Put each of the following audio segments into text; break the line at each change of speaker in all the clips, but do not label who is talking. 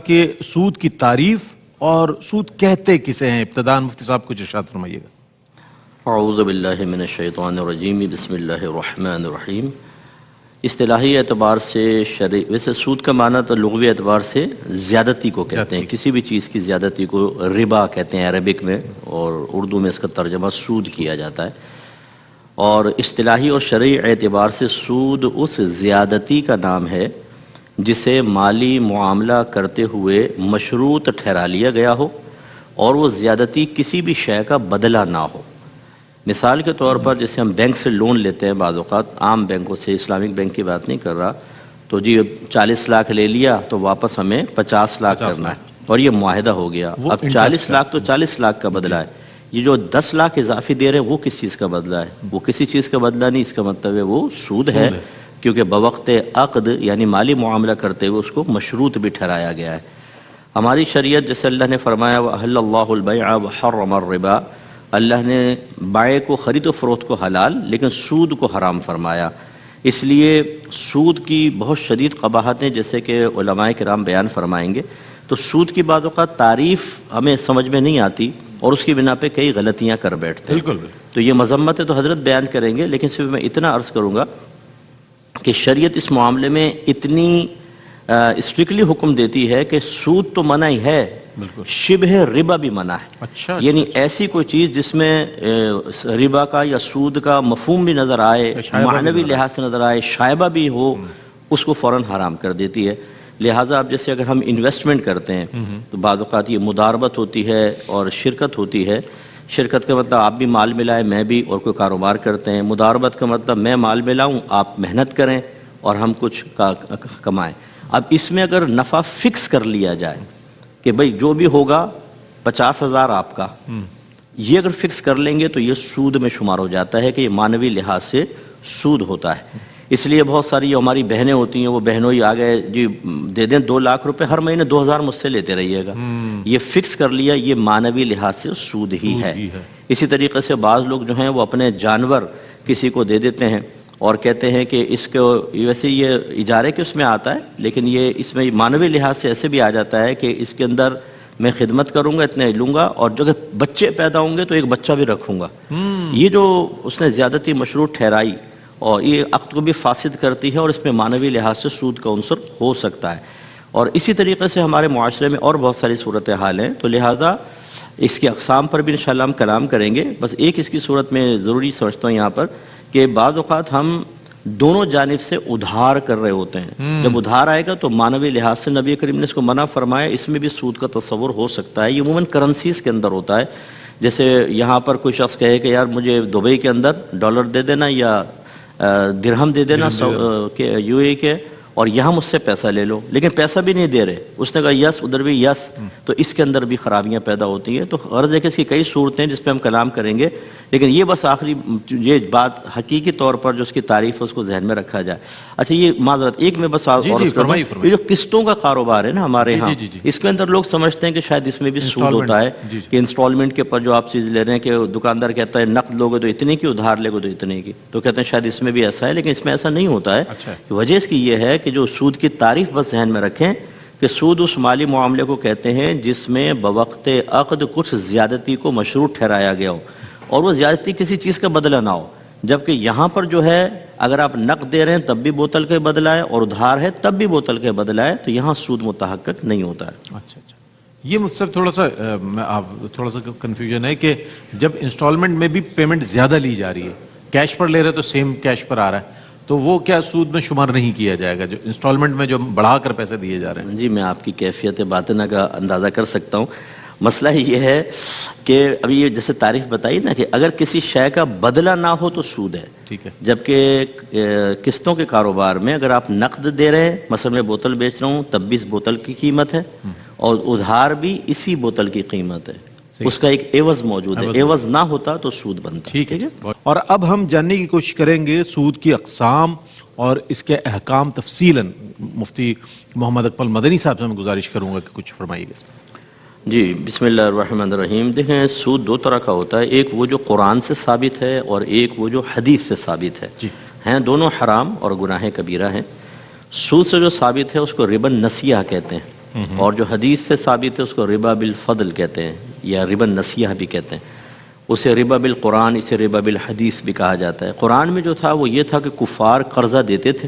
کہ سود کی تعریف اور سود کہتے کسے ہیں؟ ابتداء مفتی صاحب کچھ ارشاد فرمائیے گا۔
اعوذ باللہ من الشیطان الرجیم، بسم اللہ الرحمن الرحیم۔ اصطلاحی اعتبار سے ویسے سود کا معنی تو لغوی اعتبار سے زیادتی کو کہتے ہیں، کسی بھی چیز کی زیادتی کو ربا کہتے ہیں عربک میں، اور اردو میں اس کا ترجمہ سود کیا جاتا ہے۔ اور اصطلاحی اور شرعی اعتبار سے سود اس زیادتی کا نام ہے جسے مالی معاملہ کرتے ہوئے مشروط ٹھہرا لیا گیا ہو اور وہ زیادتی کسی بھی شے کا بدلہ نہ ہو۔ مثال کے طور پر جیسے ہم بینک سے لون لیتے ہیں، بعض اوقات عام بینکوں سے، اسلامک بینک کی بات نہیں کر رہا، تو جی 40 لاکھ لے لیا تو واپس ہمیں 50 لاکھ کرنا ہے، اور یہ معاہدہ ہو گیا۔ اب 40 لاکھ تو 40 لاکھ کا بدلہ ہے، یہ جو 10 لاکھ اضافی دے رہے ہیں وہ کس چیز کا بدلہ ہے؟ وہ کسی چیز کا بدلہ نہیں، اس کا مطلب ہے وہ سود ہے، کیونکہ بوقت عقد یعنی مالی معاملہ کرتے ہوئے اس کو مشروط بھی ٹھہرایا گیا ہے۔ ہماری شریعت جیسے اللہ نے فرمایا وَأَحَلَّ اللَّهُ الْبَيْعَ وَحَرَّمَ الرِّبَا، اللہ نے بائع کو، خرید و فروخت کو حلال لیکن سود کو حرام فرمایا۔ اس لیے سود کی بہت شدید قباحتیں جیسے کہ علماء کرام بیان فرمائیں گے، تو سود کی بعض اوقات تعریف ہمیں سمجھ میں نہیں آتی اور اس کی بنا پہ کئی غلطیاں کر بیٹھتے ہیں۔
بالکل۔
تو یہ مذمت ہے تو حضرت بیان کریں گے، لیکن صرف میں اتنا عرض کروں گا کہ شریعت اس معاملے میں اتنی اسٹرکٹلی حکم دیتی ہے کہ سود تو منع ہی ہے، شبہ ربا بھی منع ہے، یعنی ایسی کوئی چیز جس میں ربا کا یا سود کا مفہوم بھی نظر آئے، معنوی لحاظ سے نظر آئے، شائبہ بھی ہو، اس کو فوراً حرام کر دیتی ہے۔ لہٰذا اب جیسے اگر ہم انویسٹمنٹ کرتے ہیں تو بعض اوقات یہ مداربت ہوتی ہے اور شرکت ہوتی ہے۔ شرکت کا مطلب آپ بھی مال ملائیں، میں بھی، اور کوئی کاروبار کرتے ہیں۔ مداربت کا مطلب میں مال ملاؤں، آپ محنت کریں اور ہم کچھ کمائیں۔ اب اس میں اگر نفع فکس کر لیا جائے کہ بھئی جو بھی ہوگا 50,000 آپ کا، یہ اگر فکس کر لیں گے تو یہ سود میں شمار ہو جاتا ہے کہ یہ معنوی لحاظ سے سود ہوتا ہے۔ اس لیے بہت ساری ہماری بہنیں ہوتی ہیں، وہ بہنوں ہی آگئے جی دے دیں 2 لاکھ روپے، ہر مہینے 2,000 مجھ سے لیتے رہیے گا، یہ فکس کر لیا، یہ معنوی لحاظ سے سود ہی ہے۔ اسی طریقے سے بعض لوگ جو ہیں وہ اپنے جانور کسی کو دے دیتے ہیں اور کہتے ہیں کہ اس کو، ویسے یہ اجارے کے اس میں آتا ہے لیکن یہ اس میں معنوی لحاظ سے ایسے بھی آ جاتا ہے کہ اس کے اندر میں خدمت کروں گا، اتنے لوں گا، اور جو بچے پیدا ہوں گے تو ایک بچہ بھی رکھوں گا۔ یہ جو اس نے زیادتی مشروط ٹھہرائی اور یہ عقد کو بھی فاسد کرتی ہے، اور اس میں معنوی لحاظ سے سود کا عنصر ہو سکتا ہے۔ اور اسی طریقے سے ہمارے معاشرے میں اور بہت ساری صورتحال ہیں، تو لہٰذا اس کی اقسام پر بھی انشاءاللہ ہم کلام کریں گے۔ بس ایک اس کی صورت میں ضروری سمجھتا ہوں یہاں پر کہ بعض اوقات ہم دونوں جانب سے ادھار کر رہے ہوتے ہیں۔ جب ادھار آئے گا تو معنوی لحاظ سے نبی کریم نے اس کو منع فرمایا، اس میں بھی سود کا تصور ہو سکتا ہے۔ یہ عموماً کرنسیز کے اندر ہوتا ہے، جیسے یہاں پر کوئی شخص کہے کہ یار مجھے دبئی کے اندر ڈالر دے دینا یا درہم دے دینا یو اے کے، اور یہاں مجھ سے پیسہ لے لو، لیکن پیسہ بھی نہیں دے رہے۔ اس نے کہا یس، ادھر بھی یس، تو اس کے اندر بھی خرابیاں پیدا ہوتی ہیں۔ تو غرض ہے کہ اس کی کئی صورتیں جس پہ ہم کلام کریں گے، لیکن یہ بس آخری یہ بات حقیقی طور پر جو اس کی تعریف ہے اس کو ذہن میں رکھا جائے۔ اچھا یہ معذرت ایک میں بس یہ جو قسطوں کا کاروبار ہے نا ہمارے یہاں، اس کے اندر لوگ سمجھتے ہیں کہ شاید اس میں بھی سود ہوتا ہے کہ انسٹالمنٹ کے اوپر جو آپ چیز لے رہے ہیں، کہ دکاندار کہتا ہے نقد لوگے تو اتنے کی، ادھار لے گے تو اتنے کی، تو کہتے ہیں شاید اس میں بھی ایسا ہے، لیکن اس میں ایسا نہیں ہوتا ہے۔ وجہ اس کی یہ ہے کہ جو سود کی تعریف بس ذہن میں رکھیں کہ سود اس مالی معاملے کو کہتے ہیں جس میں بوقت عقد کچھ زیادتی کو مشروط ٹھہرایا گیا ہو اور وہ زیادتی کسی چیز کا بدلہ نہ ہو۔ جبکہ یہاں پر جو ہے اگر آپ نقد دے رہے ہیں تب بھی بوتل کے بدلہ ہے، اور ادھار ہے تب بھی بوتل کے بدلہ ہے، تو یہاں سود متحقق نہیں ہوتا ہے۔
اچھا یہ مجھ سے تھوڑا سا کنفیوژن ہے کہ جب انسٹالمنٹ میں بھی پیمنٹ زیادہ لی جا رہی ہے، کیش پر لے رہے تو سیم کیش پر آ رہا ہے، تو وہ کیا سود میں شمار نہیں کیا جائے گا جو انسٹالمنٹ میں جو بڑھا کر پیسے دیے جا رہے ہیں؟
جی میں آپ کی کیفیت باطنہ کا اندازہ کر سکتا ہوں۔ مسئلہ یہ ہے کہ ابھی یہ جیسے تعریف بتائی نا کہ اگر کسی شے کا بدلہ نہ ہو تو سود ہے،
ٹھیک ہے،
جبکہ قسطوں کے کاروبار میں اگر آپ نقد دے رہے ہیں، مثلا میں بوتل بیچ رہا ہوں تب بھی اس بوتل کی قیمت ہے اور ادھار بھی اسی بوتل کی قیمت ہے، اس کا ایک عوض موجود ہے، عوض نہ ہوتا تو سود بنتا۔
ٹھیک ہے۔ اور اب ہم جاننے کی کوشش کریں گے سود کی اقسام اور اس کے احکام تفصیلاً۔ مفتی محمد اقبال مدنی صاحب سے میں گزارش کروں گا کہ کچھ فرمائیے گا اس میں۔
جی بسم اللہ الرحمن الرحیم۔ دیکھیں سود 2 طرح کا ہوتا ہے، ایک وہ جو قرآن سے ثابت ہے اور ایک وہ جو حدیث سے ثابت ہے، ہیں دونوں حرام اور گناہ کبیرہ ہیں۔ سود سے جو ثابت ہے اس کو ربا نسیہ کہتے ہیں، اور جو حدیث سے ثابت ہے اس کو ربا بالفضل کہتے ہیں یا ربا نسیہ بھی کہتے ہیں. اسے ربا بالقرآن، اسے ربا بالحدیث بھی کہا جاتا ہے. قرآن میں جو تھا وہ یہ تھا کہ کفار قرضہ دیتے تھے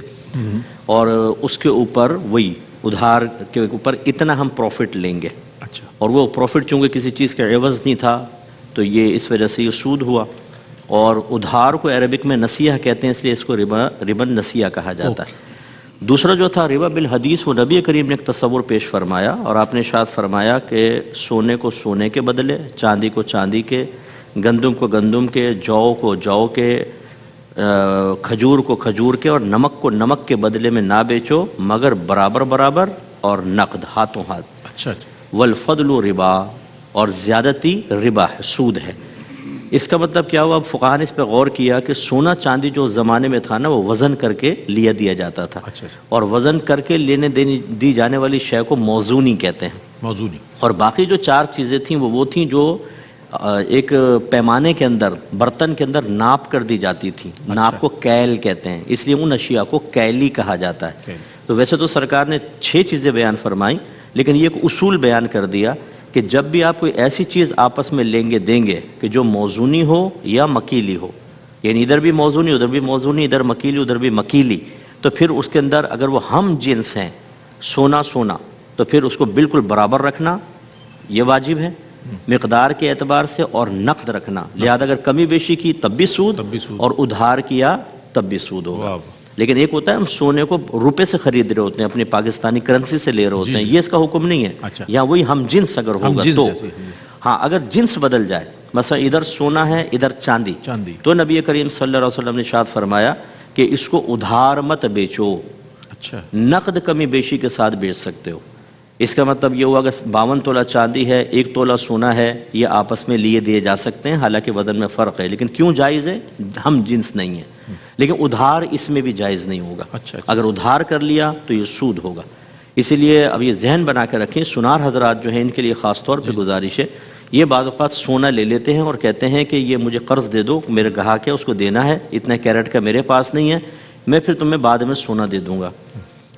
اور اس کے اوپر وہی ادھار کے اوپر اتنا ہم پروفٹ لیں گے.
اچھا.
اور وہ پروفٹ چونکہ کسی چیز کا عوض نہیں تھا تو یہ اس وجہ سے یہ سود ہوا. اور ادھار کو عربک میں نسیہ کہتے ہیں، اس لیے اس کو ربا نسیہ کہا جاتا ہے. دوسرا جو تھا ربا بالحدیث، وہ نبی کریم نے ایک تصور پیش فرمایا اور آپ نے ارشاد فرمایا کہ سونے کو سونے کے بدلے، چاندی کو چاندی کے، گندم کو گندم کے، جو کو جو کے، کھجور کو کھجور کے، اور نمک کو نمک کے بدلے میں نہ بیچو مگر برابر برابر اور نقد، ہاتھوں ہاتھ.
اچھا.
والفضل ربا، اور زیادتی ربا ہے، سود ہے. اس کا مطلب کیا ہوا؟ اب فقہاء نے اس پہ غور کیا کہ سونا چاندی جو زمانے میں تھا نا وہ وزن کر کے دیا جاتا تھا.
اچھا.
اور وزن کر کے لینے دی جانے والی شے کو موزونی کہتے ہیں.
موزونی.
اور باقی جو چار چیزیں تھیں وہ تھیں جو ایک پیمانے کے اندر، برتن کے اندر ناپ کر دی جاتی تھی. ناپ کو کیل کہتے ہیں، اس لیے ان اشیاء کو کیلی کہا جاتا ہے. تو ویسے تو سرکار نے 6 چیزیں بیان فرمائیں، لیکن یہ ایک اصول بیان کر دیا کہ جب بھی آپ کوئی ایسی چیز آپس میں لیں گے دیں گے کہ جو موزونی ہو یا مکیلی ہو، یعنی ادھر بھی موزونی ادھر بھی موزونی، ادھر مکیلی ادھر بھی مکیلی، تو پھر اس کے اندر اگر وہ ہم جنس ہیں، سونا سونا، تو پھر اس کو بالکل برابر رکھنا یہ واجب ہے مقدار کے اعتبار سے، اور نقد رکھنا. لہذا اگر کمی بیشی کی تب بھی سود، اور ادھار کیا تب بھی سود ہوگا. لیکن ایک ہوتا ہے ہم سونے کو روپے سے خرید رہے ہوتے ہیں، اپنی پاکستانی کرنسی سے لے رہے ہوتے ہیں، یہ اس کا حکم نہیں ہے. یا وہی ہم جنس اگر ہوگا تو ہاں، اگر جنس بدل جائے، مثلا ادھر سونا ہے ادھر چاندی، تو نبی کریم صلی اللہ علیہ وسلم نے ارشاد فرمایا کہ اس کو ادھار مت بیچو.
اچھا.
نقد کمی بیشی کے ساتھ بیچ سکتے ہو. اس کا مطلب یہ ہوا کہ 52 تولہ چاندی ہے، 1 تولہ سونا ہے، یہ آپس میں لیے دیے جا سکتے ہیں، حالانکہ وزن میں فرق ہے. لیکن کیوں جائز ہے؟ ہم جنس نہیں ہے. لیکن ادھار اس میں بھی جائز نہیں ہوگا. اگر ادھار کر لیا تو یہ سود ہوگا. اسی لیے اب یہ ذہن بنا کے رکھیں، سنار حضرات جو ہیں ان کے لیے خاص طور پہ گزارش ہے، یہ بعض اوقات سونا لے لیتے ہیں اور کہتے ہیں کہ یہ مجھے قرض دے دو، میرے گاہک ہے اس کو دینا ہے، اتنا کیرٹ کا میرے پاس نہیں ہے، میں پھر تمہیں بعد میں سونا دے دوں گا.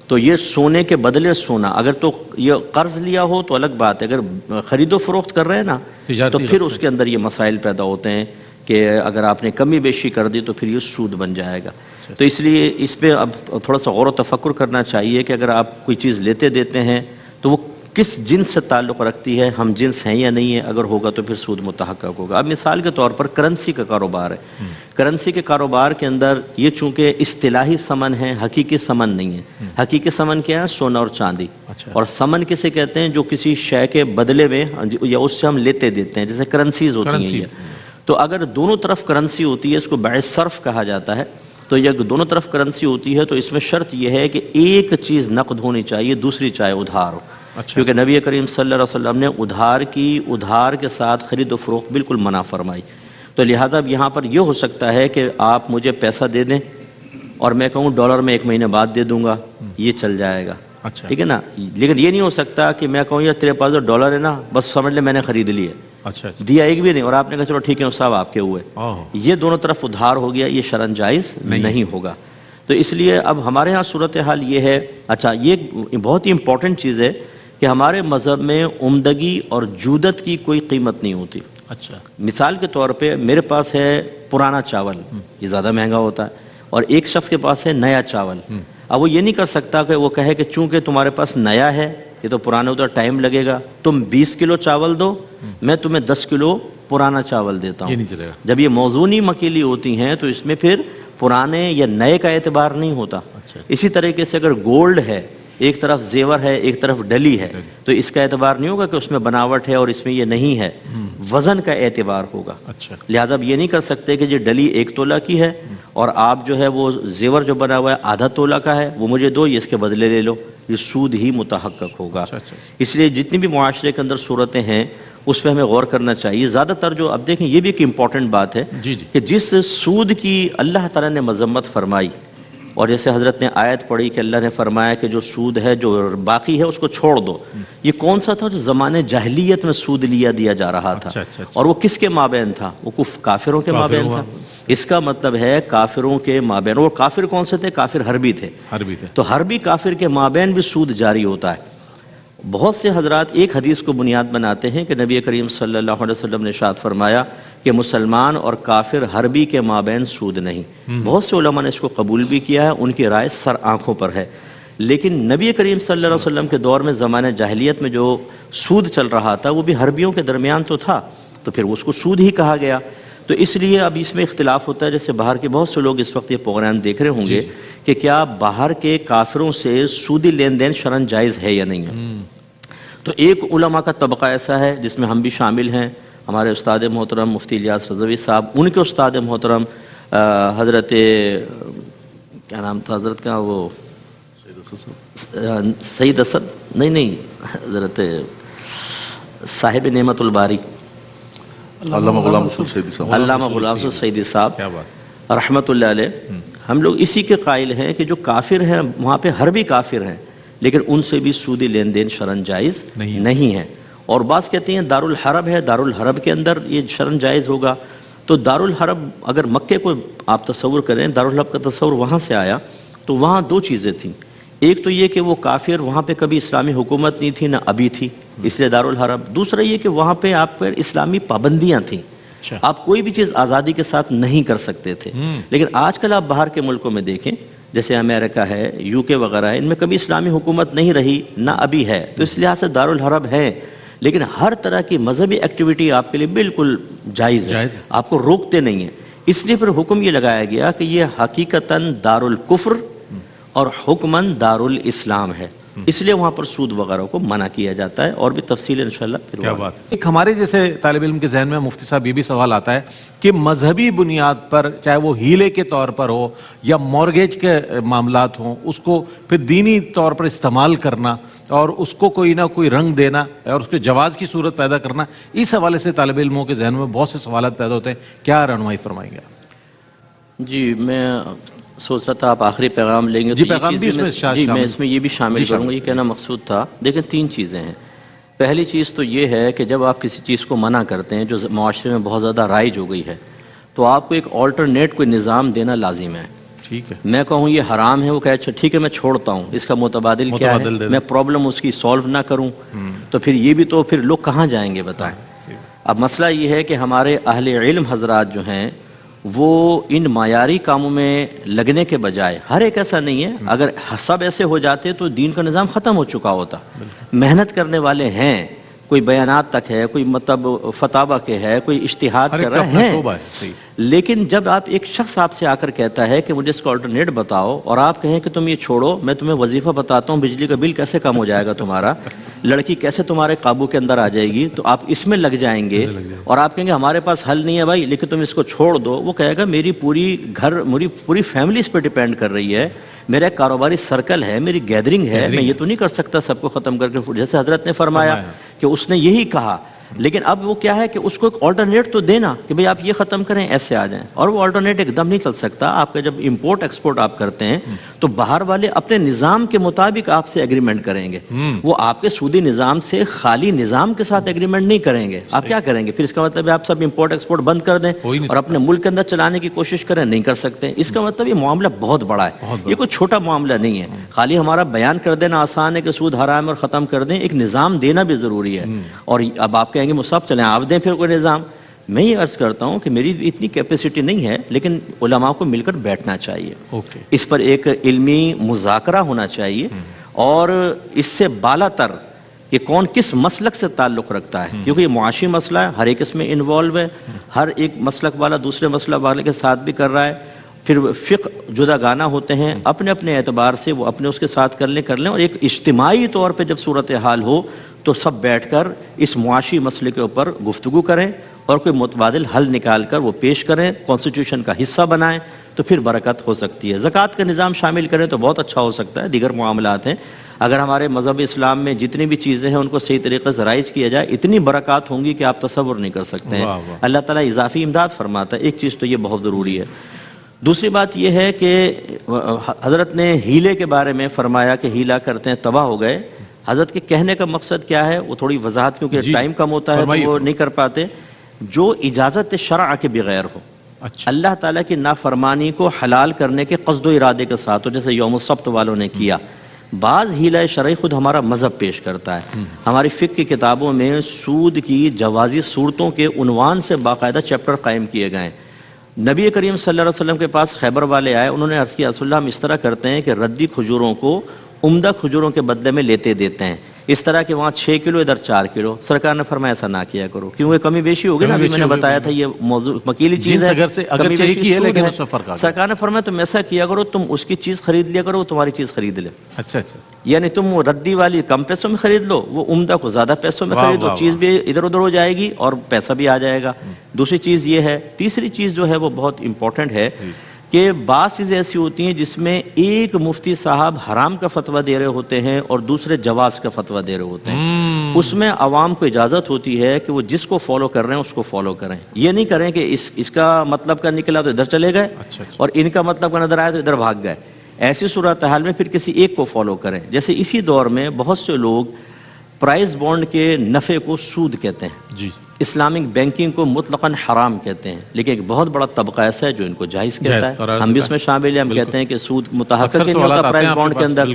تو یہ سونے کے بدلے سونا، اگر تو یہ قرض لیا ہو تو الگ بات ہے، اگر خرید و فروخت کر رہے ہیں نا تو پھر اس کے اندر یہ مسائل پیدا ہوتے ہیں کہ اگر آپ نے کمی بیشی کر دی تو پھر یہ سود بن جائے گا. تو اس لیے اس پہ اب تھوڑا سا غور و تفکر کرنا چاہیے کہ اگر آپ کوئی چیز لیتے دیتے ہیں تو وہ کس جنس سے تعلق رکھتی ہے، ہم جنس ہیں یا نہیں ہے، اگر ہوگا تو پھر سود متحقق ہوگا. اب مثال کے طور پر کرنسی کا کاروبار ہے. کرنسی کے کاروبار کے اندر یہ چونکہ اصطلاحی ثمن ہے، حقیقی ثمن نہیں ہے. حقیقی ثمن کیا ہے؟ سونا اور چاندی. اور ثمن کسے کہتے ہیں؟ جو کسی شے کے بدلے میں یا اس سے ہم لیتے دیتے ہیں، جیسے کرنسیز ہوتی ہیں. تو اگر دونوں طرف کرنسی ہوتی ہے، اس کو بیع صرف کہا جاتا ہے. تو یہ دونوں طرف کرنسی ہوتی ہے تو اس میں شرط یہ ہے کہ ایک چیز نقد ہونی چاہیے، دوسری چاہے ادھار ہو. کیونکہ نبی کریم صلی اللہ علیہ وسلم نے ادھار کے ساتھ خرید و فروخت بالکل منع فرمائی. تو لہذا اب یہاں پر یہ ہو سکتا ہے کہ آپ مجھے پیسہ دے دیں اور میں کہوں ڈالر میں 1 مہینے بعد دے دوں گا، یہ چل جائے گا. ٹھیک ہے نا. لیکن یہ نہیں ہو سکتا کہ میں کہوں یار تیرے پاس جو ڈالر ہے نا بس سمجھ لے میں نے خرید لیے، دیا ایک بھی نہیں، اور آپ نے کہا چلو ٹھیک ہے صاحب آپ کے ہوئے. یہ دونوں طرف ادھار ہو گیا، یہ شرعاً جائز نہیں ہوگا. تو اس لیے اب ہمارے ہاں صورتحال یہ ہے. اچھا، یہ بہت ہی امپورٹنٹ چیز ہے کہ ہمارے مذہب میں عمدگی اور جودت کی کوئی قیمت نہیں ہوتی. اچھا، مثال کے طور پہ میرے پاس ہے پرانا چاول، یہ زیادہ مہنگا ہوتا ہے، اور ایک شخص کے پاس ہے نیا چاول. اب وہ یہ نہیں کر سکتا کہ وہ کہے کہ چونکہ تمہارے پاس نیا ہے یہ تو پرانے ادھر ٹائم لگے گا، تم 20 کلو چاول دو، میں تمہیں 10 کلو پرانا چاول دیتا ہوں. جب یہ موزونی مکیلی ہوتی ہیں تو اس میں پھر پرانے یا نئے کا اعتبار نہیں ہوتا. اسی طریقے سے اگر گولڈ ہے، ایک طرف زیور ہے ایک طرف ڈلی ہے، تو اس کا اعتبار نہیں ہوگا کہ اس میں بناوٹ ہے اور اس میں یہ نہیں ہے، وزن کا اعتبار ہوگا. لہذا اب یہ نہیں کر سکتے کہ یہ ڈلی 1 تولہ کی ہے اور آپ جو ہے وہ زیور جو بنا ہوا ہے آدھا تولہ کا ہے، وہ مجھے دو، یہ اس کے بدلے لے لو. یہ سود ہی متحقق ہوگا. اس لیے جتنی بھی معاشرے کے اندر صورتیں ہیں اس پہ ہمیں غور کرنا چاہیے. زیادہ تر جو اب دیکھیں یہ بھی ایک امپورٹنٹ بات ہے کہ جس سود کی اللہ تعالیٰ نے مذمت فرمائی، اور جیسے حضرت نے آیت پڑھی کہ اللہ نے فرمایا کہ جو سود ہے جو باقی ہے اس کو چھوڑ دو، یہ کون سا تھا جو زمانے جاہلیت میں سود دیا جا رہا تھا؟ اور وہ کس کے مابین تھا؟ وہ کافروں کے مابین تھا. اس کا مطلب ہے کافروں کے مابین. اور کافر کون سے تھے؟ کافر حربی تھے. تو حربی کافر کے مابین بھی سود جاری ہوتا ہے. بہت سے حضرات ایک حدیث کو بنیاد بناتے ہیں کہ نبی کریم صلی اللہ علیہ وسلم نے ارشاد فرمایا کہ مسلمان اور کافر حربی کے مابین سود نہیں۔ بہت سے علماء نے اس کو قبول بھی کیا ہے، ان کی رائے سر آنکھوں پر ہے، لیکن نبی کریم صلی اللہ علیہ وسلم کے دور میں زمانہ جاہلیت میں جو سود چل رہا تھا وہ بھی حربیوں کے درمیان تو تھا، تو پھر اس کو سود ہی کہا گیا۔ تو اس لیے اب اس میں اختلاف ہوتا ہے، جیسے باہر کے بہت سے لوگ اس وقت یہ پروگرام دیکھ رہے ہوں گے کہ کیا باہر کے کافروں سے سودی لین دین شرعاً جائز ہے یا نہیں ہے۔ تو ایک علماء کا طبقہ ایسا ہے جس میں ہم بھی شامل ہیں، ہمارے استاد محترم مفتی الیاس رضوی صاحب، ان کے استاد محترم حضرت کیا نام تھا حضرت کا، وہ سید اسد نہیں حضرت صاحب نعمت الباری
علامہ غلام رسول سیدی صاحب،
علامہ غلام رسول سیدی صاحب
کیا بات،
رحمۃ اللہ علیہ، ہم لوگ اسی کے قائل ہیں کہ جو کافر ہیں وہاں پہ حربی کافر ہیں، لیکن ان سے بھی سودی لین دین شرعاً جائز نہیں ہے۔ اور بعض کہتے ہیں دارالحرب ہے، دارالحرب کے اندر یہ شرعاً جائز ہوگا۔ تو دارالحرب اگر مکے کو آپ تصور کریں، دارالحرب کا تصور وہاں سے آیا، تو وہاں دو چیزیں تھیں، ایک تو یہ کہ وہ کافر وہاں پہ کبھی اسلامی حکومت نہیں تھی نہ ابھی تھی، اس لیے دارالحرب، دوسرا یہ کہ وہاں پہ آپ پر اسلامی پابندیاں تھیں، آپ کوئی بھی چیز آزادی کے ساتھ نہیں کر سکتے تھے۔ لیکن آج کل آپ باہر کے ملکوں میں دیکھیں، جیسے امریکہ ہے، یو کے وغیرہ ہے، ان میں کبھی اسلامی حکومت نہیں رہی نہ ابھی ہے، تو اس لحاظ سے دارالحرب ہے، لیکن ہر طرح کی مذہبی ایکٹیویٹی آپ کے لیے بالکل جائز ہے، آپ کو روکتے نہیں ہیں۔ اس لیے پھر حکم یہ لگایا گیا کہ یہ حقیقتاً دارالکفر اور حکماً دارالاسلام ہے، اس لیے وہاں پر سود وغیرہ کو منع کیا جاتا ہے، اور بھی تفصیل انشاءاللہ پھر
کیا بات ہے۔ ایک ہمارے جیسے طالب علم کے ذہن میں مفتی صاحب یہ بھی سوال آتا ہے کہ مذہبی بنیاد پر چاہے وہ ہیلے کے طور پر ہو یا مورگیج کے معاملات ہوں، اس کو پھر دینی طور پر استعمال کرنا اور اس کو کوئی نہ کوئی رنگ دینا اور اس کے جواز کی صورت پیدا کرنا، اس حوالے سے طالب علموں کے ذہن میں بہت سے سوالات پیدا ہوتے ہیں، کیا رہنمائی فرمائیں گے؟
جی میں سوچ رہا تھا آپ آخری پیغام لیں گے،
جی پیغام بھی اس میں
میں اس میں یہ بھی شامل کروں گا، یہ کہنا مقصود تھا۔ دیکھیں تین چیزیں ہیں، پہلی چیز تو یہ ہے کہ جب آپ کسی چیز کو منع کرتے ہیں جو معاشرے میں بہت زیادہ رائج ہو گئی ہے، تو آپ کو ایک آلٹرنیٹ کوئی نظام دینا لازم ہے۔
ٹھیک ہے،
میں کہوں یہ حرام ہے، وہ کہے اچھا ٹھیک ہے میں چھوڑتا ہوں، اس کا متبادل کیا ہے، میں پرابلم اس کی سولو نہ کروں، تو پھر یہ بھی تو پھر لوگ کہاں جائیں گے بتائیں۔ اب مسئلہ یہ ہے کہ ہمارے اہل علم حضرات جو ہیں وہ ان معیاری کاموں میں لگنے کے بجائے، ہر ایک ایسا نہیں ہے، اگر سب ایسے ہو جاتے تو دین کا نظام ختم ہو چکا ہوتا۔ محنت کرنے والے ہیں، کوئی بیانات تک ہے، کوئی مطلب فتاوی کے ہے، کوئی اجتہاد کر رہے ہیں، لیکن جب آپ ایک شخص آپ سے آ کر کہتا ہے کہ مجھے اس کا آلٹرنیٹ بتاؤ، اور آپ کہیں کہ تم یہ چھوڑو، میں تمہیں وظیفہ بتاتا ہوں، بجلی کا بل کیسے کم ہو جائے گا تمہارا، لڑکی کیسے تمہارے قابو کے اندر آ جائے گی، تو آپ اس میں لگ جائیں گے، اور آپ کہیں گے ہمارے پاس حل نہیں ہے بھائی لیکن تم اس کو چھوڑ دو، وہ کہے گا میری پوری فیملی اس پہ ڈیپینڈ کر رہی ہے، میرا ایک کاروباری سرکل ہے، میری گیدرنگ ہے، میں یہ تو نہیں کر سکتا سب کو ختم کر کے، جیسے حضرت نے فرمایا کہ اس نے یہی کہا، لیکن اب وہ کیا ہے کہ اس کو ایک آلٹرنیٹ تو دینا کہ بھئی آپ یہ ختم کریں، ایسے آ جائیں، اور وہ آلٹرنیٹ ایک دم نہیں چل سکتا۔ آپ کا جب امپورٹ ایکسپورٹ آپ کرتے ہیں تو باہر والے اپنے نظام کے مطابق آپ سے ایگریمنٹ کریں گے، وہ آپ کے سودی نظام سے خالی نظام کے ساتھ ایگریمنٹ نہیں کریں گے۔ آپ کیا کریں گے پھر؟ اس کا مطلب ہے آپ سب امپورٹ ایکسپورٹ بند کر دیں اور اپنے ملک کے اندر چلانے کی کوشش کریں، نہیں کر سکتے۔ اس کا مطلب یہ معاملہ بہت بڑا ہے، یہ کوئی چھوٹا معاملہ نہیں ہے، خالی ہمارا بیان کر دینا آسان ہے کہ سود حرام اور ختم کر دیں، ایک نظام دینا بھی ضروری ہے۔ اور اب آپ کہیں گے مصعب چلیں آپ دیں پھر کوئی نظام، میں یہ عرض کرتا ہوں کہ میری اتنی کیپیسٹی نہیں ہے، لیکن علماء کو مل کر بیٹھنا چاہیے، اس پر ایک علمی مذاکرہ ہونا چاہیے، اور اس سے بالا تر یہ کون کس مسلک سے تعلق رکھتا ہے، کیونکہ یہ معاشی مسئلہ ہے، ہر ایک اس میں انوالو ہے، ہر ایک مسلک والا دوسرے مسلک والے کے ساتھ بھی کر رہا ہے، پھر فقہ جدا گانا ہوتے ہیں، اپنے اپنے اعتبار سے وہ اپنے اس کے ساتھ کر لیں، اور ایک اجتماعی طور پہ جب صورتحال ہو تو سب بیٹھ کر اس معاشی مسئلے کے اوپر گفتگو کریں اور کوئی متبادل حل نکال کر وہ پیش کریں، کانسٹیٹیوشن کا حصہ بنائیں، تو پھر برکت ہو سکتی ہے۔ زکوٰۃ کا نظام شامل کریں تو بہت اچھا ہو سکتا ہے، دیگر معاملات ہیں، اگر ہمارے مذہب اسلام میں جتنی بھی چیزیں ہیں ان کو صحیح طریقے سے رائج کیا جائے، اتنی برکات ہوں گی کہ آپ تصور نہیں کر سکتے ہیں۔ اللہ تعالیٰ اضافی امداد فرماتا ہے، ایک چیز تو یہ بہت ضروری ہے۔ دوسری بات یہ ہے کہ حضرت نے ہیلے کے بارے میں فرمایا کہ ہیلا کرتے ہیں تباہ ہو گئے، حضرت کے کہنے کا مقصد کیا ہے وہ تھوڑی وضاحت، کیونکہ ٹائم کم ہوتا ہے تو وہ نہیں کر پاتے۔ جو اجازت شرع کے بغیر ہو، اللہ تعالیٰ کی نافرمانی کو حلال کرنے کے قصد و ارادے کے ساتھ ہو، جیسے یوم السبت والوں نے کیا، بعض ہیلہ شرعی خود ہمارا مذہب پیش کرتا ہے. ہماری فقہ کی کتابوں میں سود کی جوازی صورتوں کے عنوان سے باقاعدہ چیپٹر قائم کیے گئے ہیں. نبی کریم صلی اللہ علیہ وسلم کے پاس خیبر والے آئے, انہوں نے عرض کیا رسول اللہ ہم اس طرح کرتے ہیں کہ ردی کھجوروں کو عمدہ کھجوروں کے بدلے میں لیتے دیتے ہیں, اس طرح کہ وہاں 6 کلو ادھر 4 کلو. سرکار نے فرمایا ایسا نہ کیا کرو, کیونکہ کمی بیشی ہوگی نا, ابھی میں نے بتایا تھا یہ موضوع مکیلی چیز ہے,
اگر ایک ہی ہے لیکن اس میں فرق آ گیا.
سرکار نے فرمایا تم ایسا کیا کرو, تم اس کی چیز خرید لیا کرو, وہ تمہاری چیز خرید لے.
اچھا اچھا,
یعنی تم وہ ردی والی کم پیسوں میں خرید لو, وہ عمدہ کو زیادہ پیسوں میں خرید لو, چیز بھی ادھر ادھر ہو جائے گی اور پیسہ بھی آ جائے گا. دوسری چیز یہ ہے. تیسری چیز جو ہے وہ بہت امپورٹنٹ ہے کہ بعض چیزیں ایسی ہوتی ہیں جس میں ایک مفتی صاحب حرام کا فتویٰ دے رہے ہوتے ہیں اور دوسرے جواز کا فتویٰ دے رہے ہوتے ہیں. اس میں عوام کو اجازت ہوتی ہے کہ وہ جس کو فالو کر رہے ہیں اس کو فالو کریں. یہ نہیں کریں کہ اس کا مطلب کا نکلا تو ادھر چلے گئے اور ان کا مطلب کا نظر آیا تو ادھر بھاگ گئے. ایسی صورتحال میں پھر کسی ایک کو فالو کریں. جیسے اسی دور میں بہت سے لوگ پرائز بانڈ کے نفع کو سود کہتے ہیں,
جی,
اسلامک بینکنگ کو مطلقاً حرام کہتے ہیں, لیکن ایک بہت بڑا طبقہ ایسا ہے جو ان کو جائز کہتا ہے. ہم بھی اس میں شامل ہیں. ہم کہتے ہیں کہ سود متحقق نہیں ہوتا پرائز بانڈ کے اندر.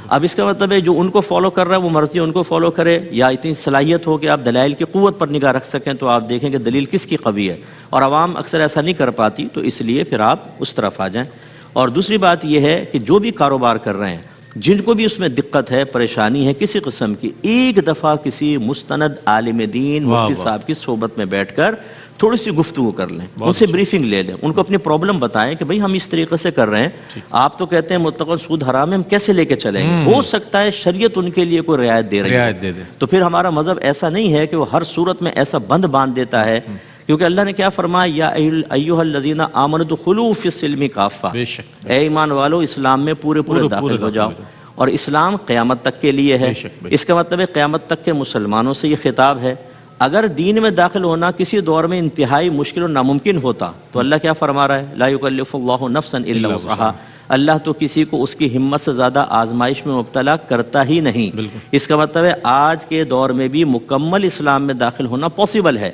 اب اس کا مطلب ہے جو ان کو فالو کر رہا ہے وہ مرضی ان کو فالو کرے, یا اتنی صلاحیت ہو کہ آپ دلائل کی قوت پر نگاہ رکھ سکیں تو آپ دیکھیں کہ دلیل کس کی قوی ہے, اور عوام اکثر ایسا نہیں کر پاتی, تو اس لیے پھر آپ اس طرف آ جائیں. اور دوسری بات یہ ہے کہ جو بھی کاروبار کر رہے ہیں, جن کو بھی اس میں دقت ہے, پریشانی ہے کسی قسم کی, ایک دفعہ کسی مستند عالم دین مفتی صاحب کی صحبت میں بیٹھ کر تھوڑی سی گفتگو کر لیں, ان سے بریفنگ لے لیں, ان کو اپنی پرابلم بتائیں کہ بھئی ہم اس طریقے سے کر رہے ہیں, آپ تو کہتے ہیں مطلقاً سود حرام ہے, ہم کیسے لے کے چلیں گے. ہو سکتا ہے شریعت ان کے لیے کوئی رعایت دے رہی ہے, تو پھر ہمارا مذہب ایسا نہیں ہے کہ وہ ہر صورت میں ایسا بند باندھ دیتا ہے, کیونکہ اللہ نے کیا فرمایا, یا ایھا الذین آمنوا ادخلوا فی السلم کافہ, اے ایمان والو اسلام میں پورے داخل ہو جاؤ. اور اسلام قیامت تک کے لیے ہے. اس کا مطلب ہے قیامت تک کے مسلمانوں سے یہ خطاب ہے. اگر دین میں داخل ہونا کسی دور میں انتہائی مشکل اور ناممکن ہوتا تو اللہ کیا فرما رہا ہے, لا یکلف اللہ نفسا الا وسعہا, اللہ تو کسی کو اس کی ہمت سے زیادہ آزمائش میں مبتلا کرتا ہی نہیں. اس کا مطلب ہے آج کے دور میں بھی مکمل اسلام میں داخل ہونا پاسبل ہے.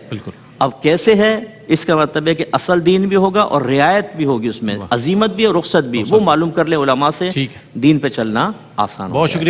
اب کیسے ہے, اس کا مطلب ہے کہ اصل دین بھی ہوگا اور رعایت بھی ہوگی, اس میں عزیمت بھی اور رخصت بھی, وہ معلوم کر لے علماء سے, دین پہ چلنا آسان ہوگا.
بہت شکریہ.